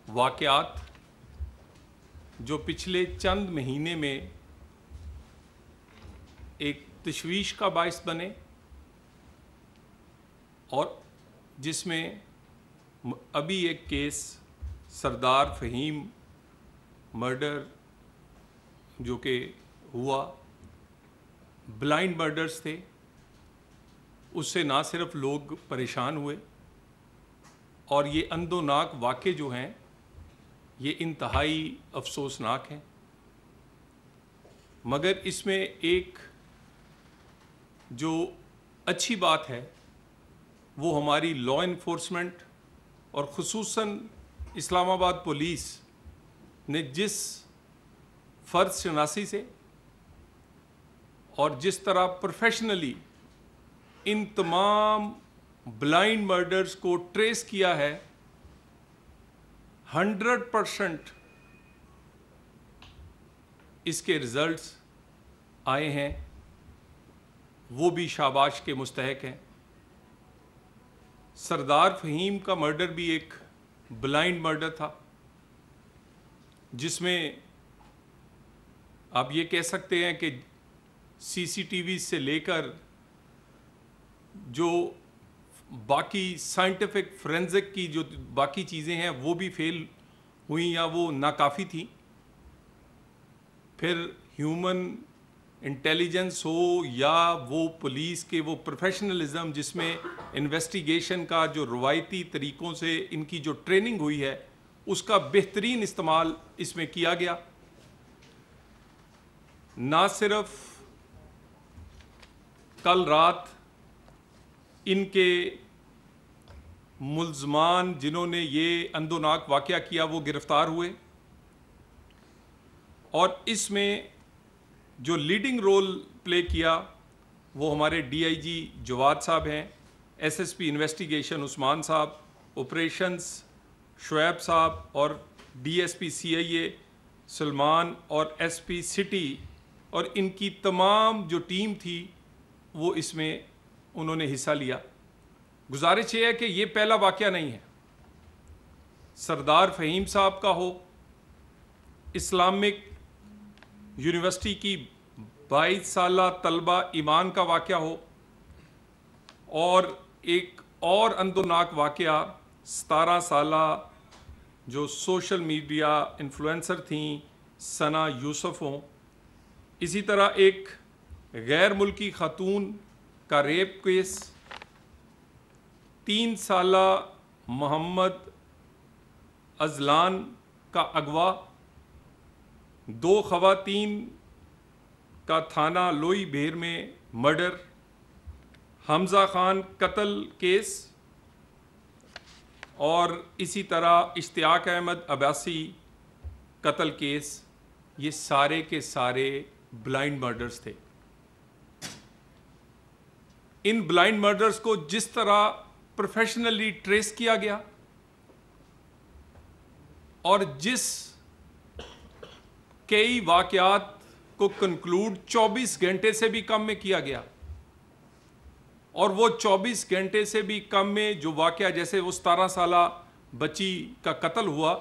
واقعات جو پچھلے چند مہینے میں ایک تشویش کا باعث بنے اور جس میں ابھی ایک کیس سردار فہیم مرڈر جو کہ ہوا، بلائنڈ مرڈرز تھے، اس سے نہ صرف لوگ پریشان ہوئے اور یہ اندوناک واقعے جو ہیں یہ انتہائی افسوسناک ہیں، مگر اس میں ایک جو اچھی بات ہے وہ ہماری لا انفورسمنٹ اور خصوصاً اسلام آباد پولیس نے جس فرض شناسی سے اور جس طرح پروفیشنلی ان تمام بلائنڈ مرڈرز کو ٹریس کیا ہے، 100% اس کے ریزلٹس آئے ہیں، وہ بھی شاباش کے مستحق ہیں۔ سردار فہیم کا مرڈر بھی ایک بلائنڈ مرڈر تھا، جس میں آپ یہ کہہ سکتے ہیں کہ سی سی ٹی وی سے لے کر جو باقی سائنٹیفک فورینزک کی جو باقی چیزیں ہیں وہ بھی فیل ہوئیں یا وہ ناکافی تھیں، پھر ہیومن انٹیلیجنس ہو یا وہ پولیس کے وہ پروفیشنلزم جس میں انویسٹیگیشن کا جو روایتی طریقوں سے ان کی جو ٹریننگ ہوئی ہے اس کا بہترین استعمال اس میں کیا گیا۔ نہ صرف کل رات ان کے ملزمان جنہوں نے یہ اندوناک واقعہ کیا وہ گرفتار ہوئے، اور اس میں جو لیڈنگ رول پلے کیا وہ ہمارے ڈی آئی جی جواد صاحب ہیں، ایس ایس پی انویسٹیگیشن عثمان صاحب، آپریشنز شعیب صاحب، اور ڈی ایس پی سی آئی اے سلمان اور ایس پی سٹی، اور ان کی تمام جو ٹیم تھی وہ اس میں انہوں نے حصہ لیا۔ گزارش یہ ہے کہ یہ پہلا واقعہ نہیں ہے، سردار فہیم صاحب کا ہو، اسلامک یونیورسٹی کی 22 سالہ طلبہ ایمان کا واقعہ ہو، اور ایک اور اندوناک واقعہ 17 سالہ جو سوشل میڈیا انفلوئنسر تھیں ثنا یوسف ہوں، اسی طرح ایک غیر ملکی خاتون کا ریپ کیس، 3 سالہ محمد ازلان کا اغوا، 2 خواتین کا تھانہ لوئی بھیر میں مرڈر، حمزہ خان قتل کیس، اور اسی طرح اشتیاق احمد عباسی قتل کیس، یہ سارے کے سارے بلائنڈ مرڈرز تھے۔ ان بلائنڈ مرڈرز کو جس طرح پروفیشنلی ٹریس کیا گیا اور جس کئی واقعات کو کنکلوڈ 24 گھنٹے سے بھی کم میں کیا گیا، اور وہ 24 گھنٹے سے بھی کم میں جو واقعہ جیسے وہ 17 سالہ بچی کا قتل ہوا،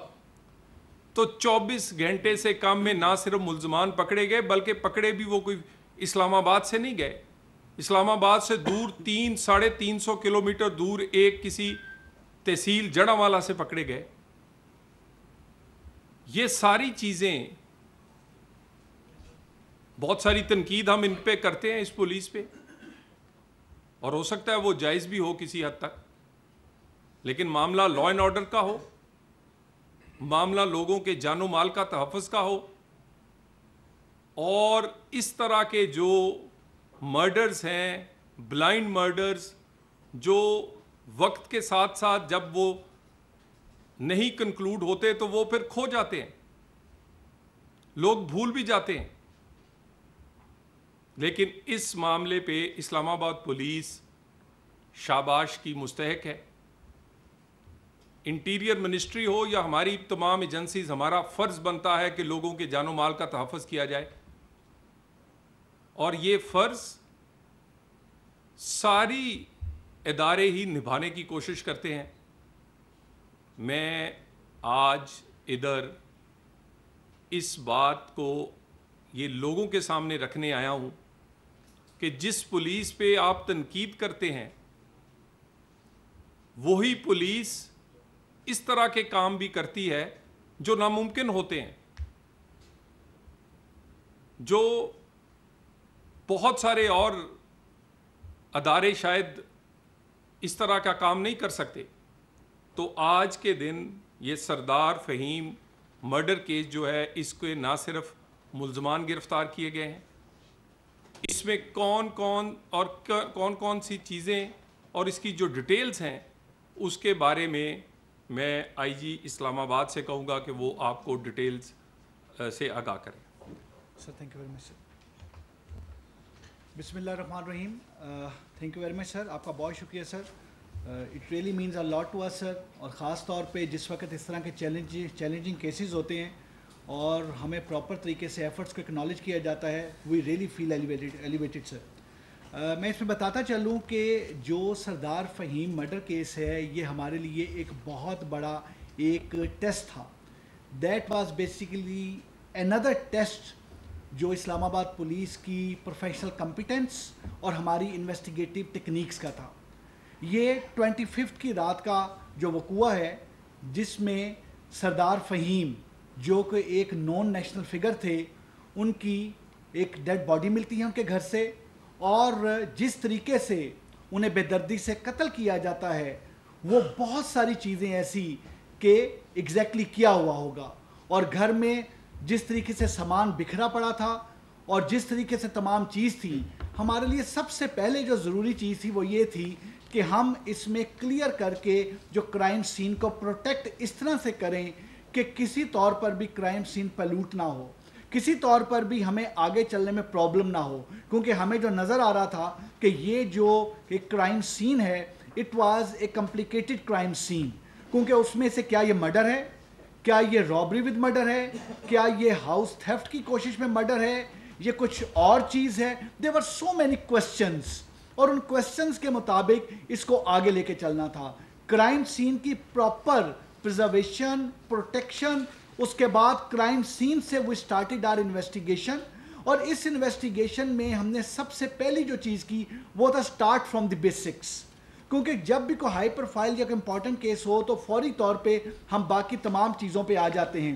تو 24 گھنٹے سے کم میں نہ صرف ملزمان پکڑے گئے بلکہ پکڑے بھی وہ کوئی اسلام آباد سے نہیں گئے، اسلام آباد سے دور 300-350 کلومیٹر دور ایک کسی تحصیل جڑاوالا سے پکڑے گئے۔ یہ ساری چیزیں، بہت ساری تنقید ہم ان پہ کرتے ہیں، اس پولیس پہ، اور ہو سکتا ہے وہ جائز بھی ہو کسی حد تک، لیکن معاملہ لا اینڈ آرڈر کا ہو، معاملہ لوگوں کے جان و مال کا تحفظ کا ہو، اور اس طرح کے جو مرڈرز ہیں، بلائنڈ مرڈرز، جو وقت کے ساتھ ساتھ جب وہ نہیں کنکلوڈ ہوتے تو وہ پھر کھو جاتے ہیں، لوگ بھول بھی جاتے ہیں، لیکن اس معاملے پہ اسلام آباد پولیس شاباش کی مستحق ہے۔ انٹیریئر منسٹری ہو یا ہماری تمام ایجنسیز، ہمارا فرض بنتا ہے کہ لوگوں کے جان و مال کا تحفظ کیا جائے، اور یہ فرض ساری ادارے ہی نبھانے کی کوشش کرتے ہیں۔ میں آج ادھر اس بات کو یہ لوگوں کے سامنے رکھنے آیا ہوں کہ جس پولیس پہ آپ تنقید کرتے ہیں وہی پولیس اس طرح کے کام بھی کرتی ہے جو ناممکن ہوتے ہیں، جو بہت سارے اور ادارے شاید اس طرح کا کام نہیں کر سکتے۔ تو آج کے دن یہ سردار فہیم مرڈر کیس جو ہے، اس کے نہ صرف ملزمان گرفتار کیے گئے ہیں، اس میں کون کون سی چیزیں اور اس کی جو ڈیٹیلز ہیں اس کے بارے میں آئی جی اسلام آباد سے کہوں گا کہ وہ آپ کو ڈیٹیلز سے آگاہ کریں۔ Sir thank you very much sir. بسم اللہ الرحمن الرحیم۔ Thank you very much sir, آپ کا بہت شکریہ sir. It really means a lot to us sir, اور خاص طور پہ جس وقت اس طرح کے چیلنجنگ کیسز ہوتے ہیں اور ہمیں پراپر طریقے سے ایفرٹس کو اکنالج کیا جاتا ہے، وی ریئلی فیل ایلیویٹڈ سر۔ میں اس میں بتاتا چلوں کہ جو سردار فہیم مرڈر کیس ہے یہ ہمارے لیے ایک بہت بڑا ایک ٹیسٹ تھا۔ That was basically another test جو اسلام آباد پولیس کی پروفیشنل کمپیٹنس اور ہماری انویسٹیگیٹو ٹیکنیکس کا تھا۔ یہ 25 کی رات کا جو وقوع ہے جس میں سردار فہیم جو کہ ایک نون نیشنل فگر تھے، ان کی ایک ڈیڈ باڈی ملتی ہے ان کے گھر سے، اور جس طریقے سے انہیں بے دردی سے قتل کیا جاتا ہے وہ بہت ساری چیزیں ایسی کہ ایگزیکٹلی کیا ہوا ہوگا، اور گھر میں جس طریقے سے سامان بکھرا پڑا تھا اور جس طریقے سے تمام چیز تھی، ہمارے لیے سب سے پہلے جو ضروری چیز تھی وہ یہ تھی کہ ہم اس میں کلیئر کر کے جو کرائم سین کو پروٹیکٹ اس طرح سے کریں کہ کسی طور پر بھی کرائم سین پلیوٹ نہ ہو، کسی طور پر بھی ہمیں آگے چلنے میں پرابلم نہ ہو، کیونکہ ہمیں جو نظر آ رہا تھا کہ یہ جو ایک کرائم سین ہے it was a complicated crime scene, کیونکہ اس میں سے کیا یہ مرڈر ہے، کیا یہ رابری ود مرڈر ہے، کیا یہ ہاؤس تھیفٹ کی کوشش میں مرڈر ہے، یہ کچھ اور چیز ہے۔ there were so many questions، اور ان کوسچنز کے مطابق اس کو آگے لے کے چلنا تھا۔ کرائم سین کی پراپر پرزرویشن، پروٹیکشن، اس کے بعد کرائم سین سے we started our investigation، اور اس انویسٹیگیشن میں ہم نے سب سے پہلی جو چیز کی وہ تھا اسٹارٹ فرام دی بیسکس، کیونکہ جب بھی کوئی ہائی پروفائل یا کوئی امپورٹنٹ کیس ہو تو فوری طور پہ ہم باقی تمام چیزوں پہ آ جاتے ہیں،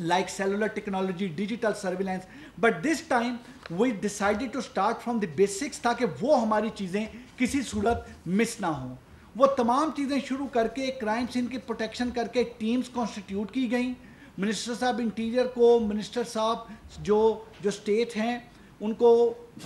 like cellular technology, digital surveillance, but this time we decided to start from the basics تاکہ وہ ہماری چیزیں کسی صورت مس نہ ہوں۔ وہ تمام چیزیں شروع کر کے کرائم سین کی پروٹیکشن کر کے ٹیمز کانسٹیٹیوٹ کی گئیں۔ منسٹر صاحب انٹیریئر کو، منسٹر صاحب جو اسٹیٹ ہیں ان کو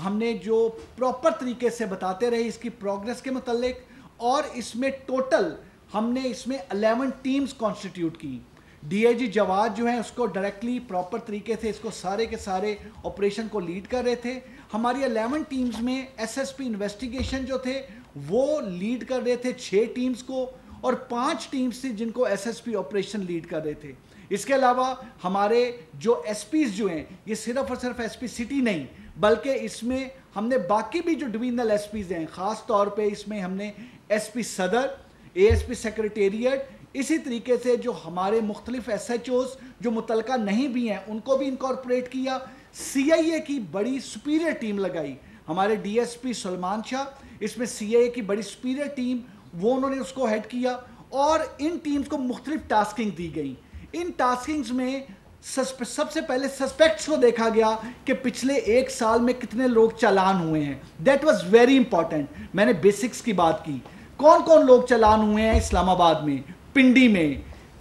ہم نے جو پراپر طریقے سے بتاتے رہے اس کی پروگریس کے متعلق، اور اس میں ٹوٹل ہم نے اس میں 11 ٹیمز کانسٹیٹیوٹ کی۔ ڈی آئی جی جواد جو ہیں اس کو ڈائریکٹلی پراپر طریقے سے اس کو سارے کے سارے آپریشن کو لیڈ کر رہے تھے۔ ہماری 11 ٹیمز میں ایس ایس پی انویسٹیگیشن جو تھے وہ لیڈ کر رہے تھے 6 ٹیمز کو، اور 5 ٹیمز تھی جن کو S S P operation lead کر رہے تھے۔ اس کے علاوہ ہمارے جو ایس پیز جو ہیں یہ صرف اور صرف ایس پی سٹی نہیں بلکہ اس میں ہم نے باقی بھی جو ڈویژنل ایس پیز ہیں، خاص طور پہ اس میں ہم نے ایس پی صدر، اے ایس پی سیکریٹریٹ، اسی طریقے سے جو ہمارے مختلف ایس ایچ اوز جو متعلقہ نہیں بھی ہیں ان کو بھی انکارپوریٹ کیا۔ سی آئی اے کی بڑی سپیریئر ٹیم لگائی، ہمارے ڈی ایس پی سلمان شاہ، اس میں سی آئی اے کی بڑی سپیریئر ٹیم، وہ انہوں نے اس کو ہیڈ کیا، اور ان ٹیمز کو مختلف ٹاسکنگ دی گئی۔ ان ٹاسکنگز میں سب سے پہلے سسپیکٹس کو دیکھا گیا کہ پچھلے 1 سال میں کتنے لوگ چالان ہوئے ہیں۔ That was very important. میں نے بیسکس کی بات کی، کون کون لوگ چالان ہوئے ہیں اسلام آباد میں، پنڈی میں،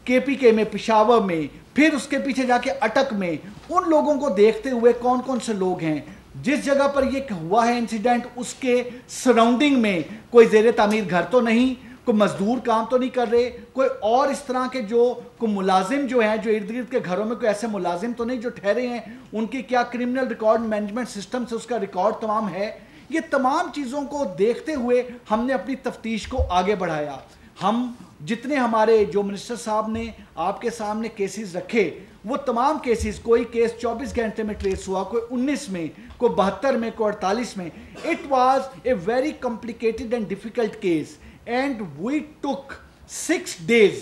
کے پی کے میں، پشاور میں، پھر اس کے پیچھے جا کے اٹک میں، ان لوگوں کو دیکھتے ہوئے کون کون سے لوگ ہیں، جس جگہ پر یہ ہوا ہے انسیڈنٹ اس کے سراؤنڈنگ میں کوئی زیر تعمیر گھر تو نہیں، کوئی مزدور کام تو نہیں کر رہے، کوئی اور اس طرح کے جو کوئی ملازم جو ہیں جو ارد گرد کے گھروں میں کوئی ایسے ملازم تو نہیں جو ٹھہرے ہیں، ان کی کیا کرمنل ریکارڈ مینجمنٹ سسٹم سے اس کا ریکارڈ تمام ہے۔ یہ تمام چیزوں کو دیکھتے ہوئے ہم نے اپنی تفتیش کو آگے بڑھایا۔ ہم جتنے ہمارے جو منسٹر صاحب نے آپ کے سامنے کیسز رکھے وہ تمام کیسز، کوئی کیس 24 گھنٹے میں ٹریس ہوا، کوئی 19 میں، کوئی 72 میں، کوئی 48 میں۔ It was a very complicated and difficult case, and we took 6 days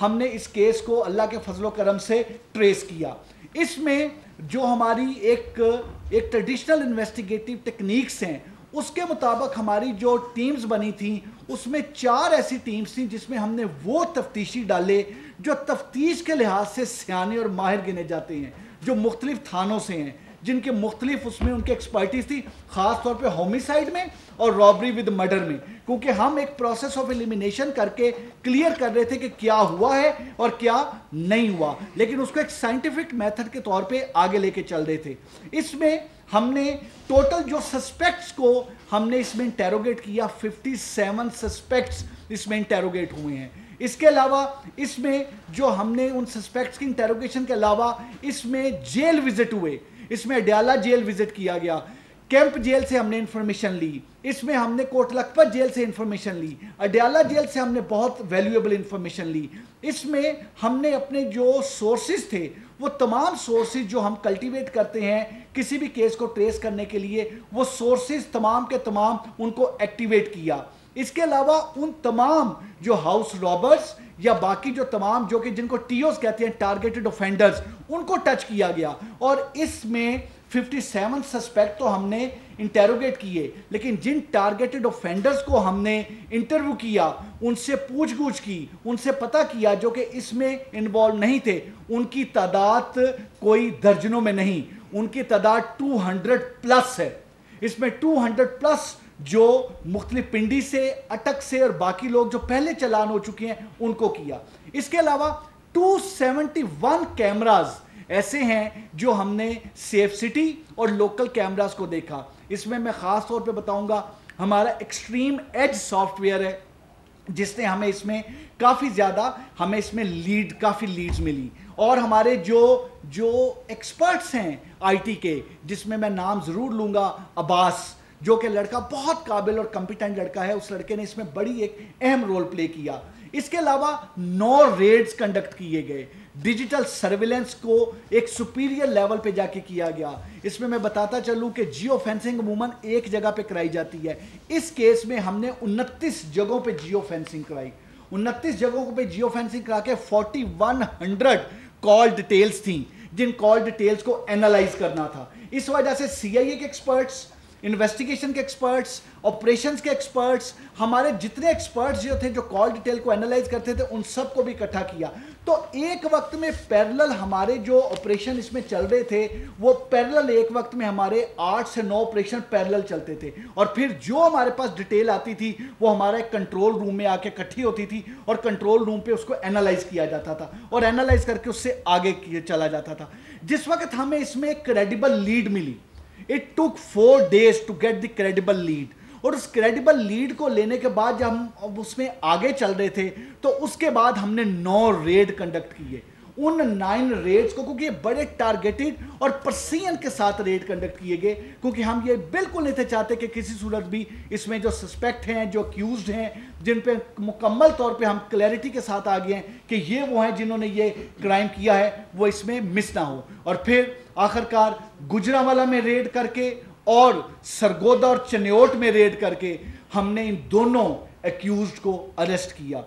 ہم نے اس کیس کو اللہ کے فضل و کرم سے ٹریس کیا. اس میں جو ہماری ایک ٹریڈیشنل انویسٹیگیٹو ٹیکنیکس ہیں اس کے مطابق ہماری جو ٹیمز بنی تھیں اس میں 4 ایسی ٹیمز تھیں جس میں ہم نے وہ تفتیشی ڈالے جو تفتیش کے لحاظ سے سیانے اور ماہر گنے جاتے ہیں, جو مختلف تھانوں سے ہیں, جن کے مختلف اس میں ان کے ایکسپرٹیز تھی, خاص طور پہ ہومیسائیڈ میں اور رابری ود مرڈر میں, کیونکہ ہم ایک پروسیس آف ایلیمینیشن کر کے کلیئر کر رہے تھے کہ کیا ہوا ہے اور کیا نہیں ہوا, لیکن اس کو ایک سائنٹیفک میتھڈ کے طور پہ آگے لے کے چل رہے تھے. اس میں ہم نے ٹوٹل جو سسپیکٹس کو ہم نے اس میں انٹیروگیٹ کیا, 57 سسپیکٹس اس میں انٹیروگیٹ ہوئے ہیں. اس کے علاوہ اس میں جو ہم نے ان سسپیکٹس کی انٹیروگیشن کے علاوہ اس میں جیل وزٹ ہوئے, اس میں اڈیالہ جیل وزٹ کیا گیا, کیمپ جیل سے ہم نے انفارمیشن لی, اس میں ہم نے کوٹ لکھپت جیل سے انفارمیشن لی, اڈیالہ جیل سے ہم نے بہت ویلیویبل انفارمیشن لی. اس میں ہم نے اپنے جو سورسز تھے وہ تمام سورسز جو ہم کلٹیویٹ کرتے ہیں کسی بھی کیس کو ٹریس کرنے کے لیے, وہ سورسز تمام کے تمام ان کو ایکٹیویٹ کیا. اس کے علاوہ ان تمام جو ہاؤس رابرز یا باقی جو تمام جو کہ جن کو ٹیوز کہتے ہیں ٹارگیٹڈ اوفینڈرز, ان کو ٹچ کیا گیا, اور اس میں 57 سسپیکٹ تو ہم نے انٹیروگیٹ کیے, لیکن جن ٹارگیٹڈ اوفینڈرز کو ہم نے انٹرویو کیا, ان سے پوچھ گچھ کی, ان سے پتہ کیا جو کہ اس میں انوالو نہیں تھے, ان کی تعداد کوئی درجنوں میں نہیں, ان کی تعداد 200 پلس ہے. اس میں 200 پلس جو مختلف پنڈی سے, اٹک سے اور باقی لوگ جو پہلے چلان ہو چکے ہیں ان کو کیا. اس کے علاوہ 271 کیمراز ایسے ہیں جو ہم نے سیف سٹی اور لوکل کیمراز کو دیکھا. اس میں خاص طور پہ بتاؤں گا ہمارا ایکسٹریم ایج سافٹ ویئر ہے جس نے ہمیں اس میں کافی زیادہ اس میں کافی لیڈز ملی, اور ہمارے جو ایکسپرٹس ہیں آئی ٹی کے, جس میں میں نام ضرور لوں گا, عباس, جو کہ لڑکا بہت قابل اور کمپیٹنٹ لڑکا ہے, اس لڑکے نے اس میں بڑی ایک اہم رول پلے کیا. اس کے علاوہ 9 ریڈز کنڈکٹ کیے گئے, ڈیجیٹل سرویلنس کو ایک سپیریئر لیول پہ جا کے کیا گیا. اس میں بتاتا چلوں کہ جیو فینسنگ عموماً ایک جگہ پہ کرائی جاتی ہے, اس کیس میں ہم نے 29 جگہوں پہ جیو فینسنگ کرائی. 29 جگہوں پہ جیو فینسنگ کرا کے 4100 کال ڈیٹیلز تھیں جن کال ڈیٹیلز کو اینالائز کرنا تھا. اس وجہ سے سی آئی اے کے ایکسپرٹس, انویسٹیگیشن کے ایکسپرٹس, آپریشنز کے ایکسپرٹس, ہمارے جتنے ایکسپرٹس جو تھے جو کال ڈیٹیل کو اینالائز کرتے تھے, ان سب کو بھی اکٹھا کیا. تو ایک وقت میں پیرلل ہمارے جو آپریشن اس میں چل رہے تھے وہ پیرلل ایک وقت میں ہمارے 8 سے 9 آپریشن پیرلل چلتے تھے, اور پھر جو ہمارے پاس ڈیٹیل آتی تھی وہ ہمارا ایک کنٹرول روم میں آ کے اکٹھی ہوتی تھی, اور کنٹرول روم پہ اس کو اینالائز کیا جاتا تھا, اور اینالائز کر کے اس سے آگے چلا جاتا تھا. جس وقت ہمیں اس میں ایک کریڈیبل لیڈ ملی, It took 4 days to get the credible lead, اور اس کریڈیبل لیڈ کو لینے کے بعد جب ہم اس میں آگے چل رہے تھے تو اس کے بعد ہم نے 9 ریڈ کنڈکٹ کیے. ان 9 ریڈز کو, کیونکہ یہ بڑے ٹارگیٹڈ اور پرسین کے ساتھ ریڈ کنڈکٹ کیے گئے, کیونکہ ہم یہ بالکل نہیں تھے چاہتے کہ کسی صورت بھی اس میں جو سسپیکٹ ہیں, جو اکیوزڈ ہیں, جن پہ مکمل طور پہ ہم کلیئرٹی کے ساتھ آ گئے ہیں کہ یہ وہ ہیں جنہوں نے یہ کرائم کیا ہے, وہ اس میں مس نہ ہو. اور پھر آخرکار گجرانوالہ میں ریڈ کر کے اور سرگودا اور چنیوٹ میں ریڈ کر کے ہم نے ان دونوں ایکیوزڈ کو اریسٹ کیا.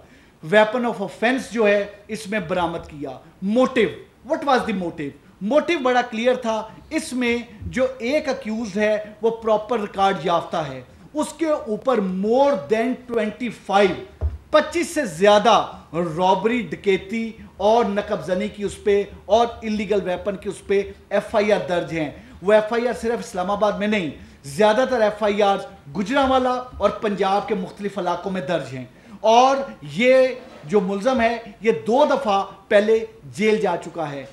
ویپن آف آفینس جو ہے اس میں برآمد کیا. Motive, what was the motive? Motive بڑا کلیئر تھا. اس میں جو ایک اکیوزڈ ہے وہ پراپر ریکارڈ یافتہ ہے, اس کے اوپر مور دین 25 سے زیادہ رابری, ڈکیتی اور نقب زنی کی اس پہ اور انلیگل ویپن کی اس پہ ایف آئی آر درج ہیں. وہ ایف آئی آر صرف اسلام آباد میں نہیں, زیادہ تر ایف آئی آر گجرانوالہ اور پنجاب کے مختلف علاقوں میں درج ہیں, اور یہ جو ملزم ہے یہ 2 دفعہ پہلے جیل جا چکا ہے.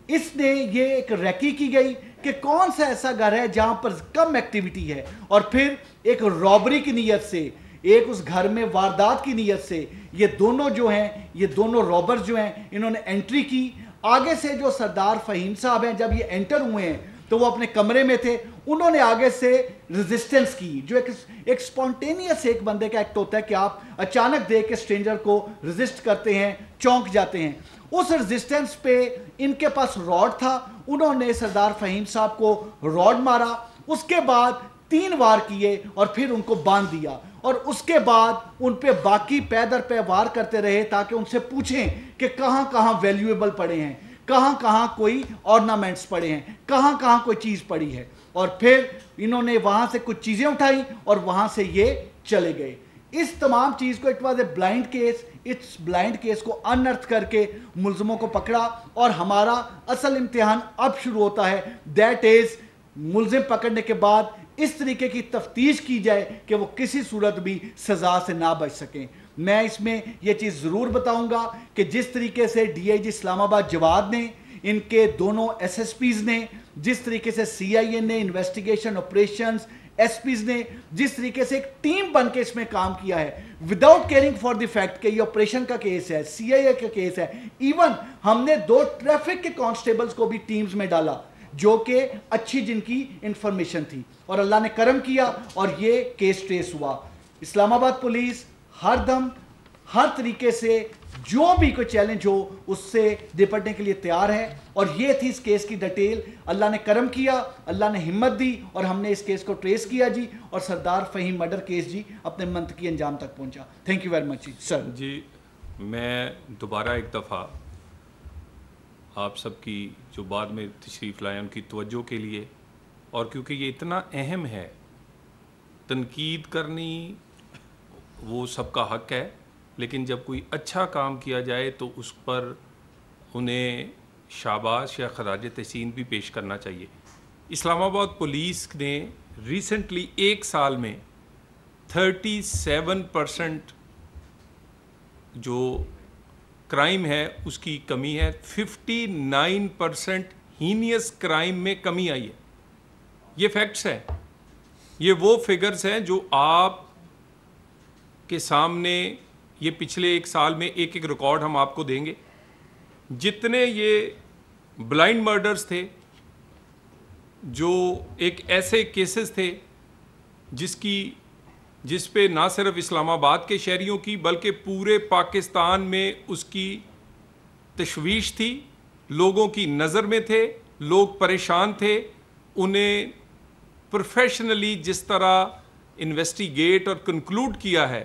اس نے یہ ایک ریکی کی گئی کہ کون سا ایسا گھر ہے جہاں پر کم ایکٹیویٹی ہے, اور پھر ایک رابری کی نیت سے, ایک اس گھر میں واردات کی نیت سے یہ دونوں جو ہیں, یہ دونوں رابرز جو ہیں, انہوں نے انٹری کی. آگے سے جو سردار فہیم صاحب ہیں جب یہ انٹر ہوئے ہیں تو وہ اپنے کمرے میں تھے, انہوں نے آگے سے ریزسٹنس کی, جو ایک سپونٹینیس ایک بندے کا ایکٹ ہوتا ہے کہ آپ اچانک دیکھ کے سٹرینجر کو ریزسٹ کرتے ہیں, چونک جاتے ہیں. اس ریزسٹنس پہ ان کے پاس راڈ تھا, انہوں نے سردار فہیم صاحب کو راڈ مارا, اس کے بعد 3 وار کیے اور پھر ان کو باندھ دیا, اور اس کے بعد ان پہ باقی پے در پے وار کرتے رہے تاکہ ان سے پوچھیں کہ کہاں کہاں ویلیویبل پڑے ہیں, کہاں کہاں کوئی آرنامنٹس پڑے ہیں, کہاں کہاں کوئی چیز پڑی ہے, اور پھر انہوں نے وہاں سے کچھ چیزیں اٹھائی اور وہاں سے یہ چلے گئے. اس تمام چیز کو it was a blind case, اس بلائنڈ کیس کو انرتھ کر کے ملزموں کو پکڑا, اور ہمارا اصل امتحان اب شروع ہوتا ہے, دیٹ از ملزم پکڑنے کے بعد اس طریقے کی تفتیش کی جائے کہ وہ کسی صورت بھی سزا سے نہ بچ سکیں. میں اس میں یہ چیز ضرور بتاؤں گا کہ جس طریقے سے ڈی آئی جی اسلام آباد جواد نے, ان کے دونوں ایس ایس پیز نے, جس طریقے سے سی آئی اے نے, انویسٹیگیشن آپریشنز ایس پیز نے جس طریقے سے ایک ٹیم بن کے اس میں کام کیا ہے, without caring for the fact کہ یہ آپریشن کا کیس ہے, سی آئی اے کا کیس ہے. ایون ہم نے 2 ٹریفک کے کانسٹیبلز کو بھی ٹیمز میں ڈالا جو کہ اچھی جن کی انفارمیشن تھی, اور اللہ نے کرم کیا اور یہ کیس ٹریس ہوا. اسلام آباد پولیس ہر دم ہر طریقے سے جو بھی کوئی چیلنج ہو اس سے نپٹنے کے لیے تیار ہے, اور یہ تھی اس کیس کی ڈیٹیل. اللہ نے کرم کیا, اللہ نے ہمت دی, اور ہم نے اس کیس کو ٹریس کیا جی, اور سردار فہیم مرڈر کیس جی اپنے منطقی انجام تک پہنچا. تھینک یو ویری مچ سر. جی میں دوبارہ ایک دفعہ آپ سب کی جو بعد میں تشریف لائے ان کی توجہ کے لیے, اور کیونکہ یہ اتنا اہم ہے, تنقید کرنی وہ سب کا حق ہے, لیکن جب کوئی اچھا کام کیا جائے تو اس پر انہیں شاباش یا خراج تحسین بھی پیش کرنا چاہیے. اسلام آباد پولیس نے ریسنٹلی 1 سال میں 37% جو کرائم ہے اس کی کمی ہے, 59% ہینیس کرائم میں کمی آئی ہے. یہ فیکٹس ہیں, یہ وہ فگرز ہیں جو آپ کے سامنے, یہ پچھلے 1 سال میں ایک ریکارڈ ہم آپ کو دیں گے. جتنے یہ بلائنڈ مرڈرز تھے, جو ایک ایسے کیسز تھے جس پہ نہ صرف اسلام آباد کے شہریوں کی بلکہ پورے پاکستان میں اس کی تشویش تھی, لوگوں کی نظر میں تھے, لوگ پریشان تھے, انہیں پروفیشنلی جس طرح انویسٹیگیٹ اور کنکلوڈ کیا ہے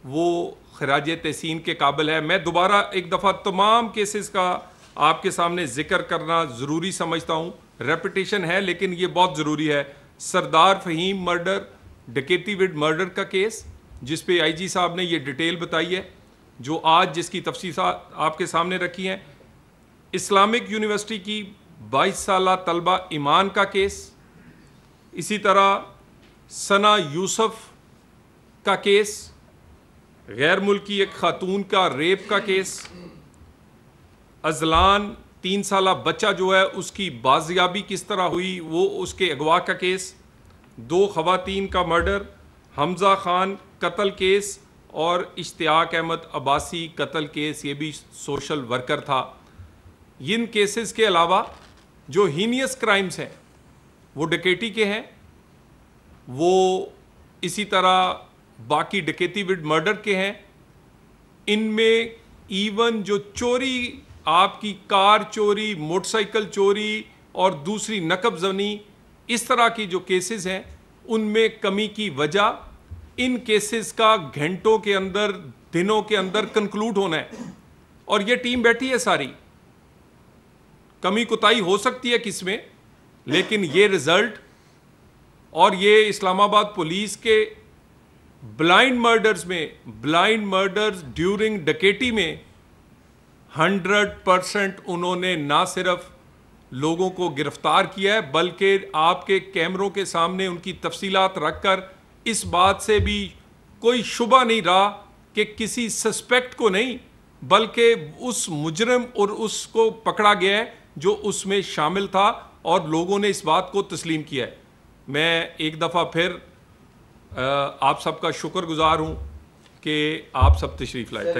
وہ خراج تحسین کے قابل ہے. میں دوبارہ ایک دفعہ تمام کیسز کا آپ کے سامنے ذکر کرنا ضروری سمجھتا ہوں, ریپیٹیشن ہے لیکن یہ بہت ضروری ہے. سردار فہیم مرڈر, ڈکیتی وڈ مرڈر کا کیس جس پہ آئی جی صاحب نے یہ ڈیٹیل بتائی ہے, جو آج جس کی تفصیلات آپ کے سامنے رکھی ہیں. اسلامک یونیورسٹی کی 22 سالہ طلبہ ایمان کا کیس, اسی طرح ثنا یوسف کا کیس, غیر ملکی ایک خاتون کا ریپ کا کیس, ازلان 3 سالہ بچہ جو ہے اس کی بازیابی کس طرح ہوئی وہ اس کے اغوا کا کیس, 2 خواتین کا مرڈر, حمزہ خان قتل کیس اور اشتیاق احمد عباسی قتل کیس, یہ بھی سوشل ورکر تھا. ان کیسز کے علاوہ جو ہینیس کرائمز ہیں وہ ڈکیٹی کے ہیں, وہ اسی طرح باقی ڈکیتی وڈ مرڈر کے ہیں. ان میں ایون جو چوری, آپ کی کار چوری, موٹر سائیکل چوری اور دوسری نقب زنی, اس طرح کی جو کیسز ہیں ان میں کمی کی وجہ ان کیسز کا گھنٹوں کے اندر, دنوں کے اندر کنکلوڈ ہونا ہے. اور یہ ٹیم بیٹھی ہے ساری, کمی کوتاہی ہو سکتی ہے کس میں, لیکن یہ رزلٹ اور یہ اسلام آباد پولیس کے بلائنڈ مرڈرز میں, بلائنڈ مرڈرز ڈیورنگ ڈکیٹی میں 100% انہوں نے نہ صرف لوگوں کو گرفتار کیا ہے بلکہ آپ کے کیمروں کے سامنے ان کی تفصیلات رکھ کر اس بات سے بھی کوئی شبہ نہیں رہا کہ کسی سسپیکٹ کو نہیں بلکہ اس مجرم اور اس کو پکڑا گیا ہے جو اس میں شامل تھا, اور لوگوں نے اس بات کو تسلیم کیا ہے. میں ایک دفعہ پھر آپ سب کا شکر گزار ہوں کہ آپ سب تشریف لائے.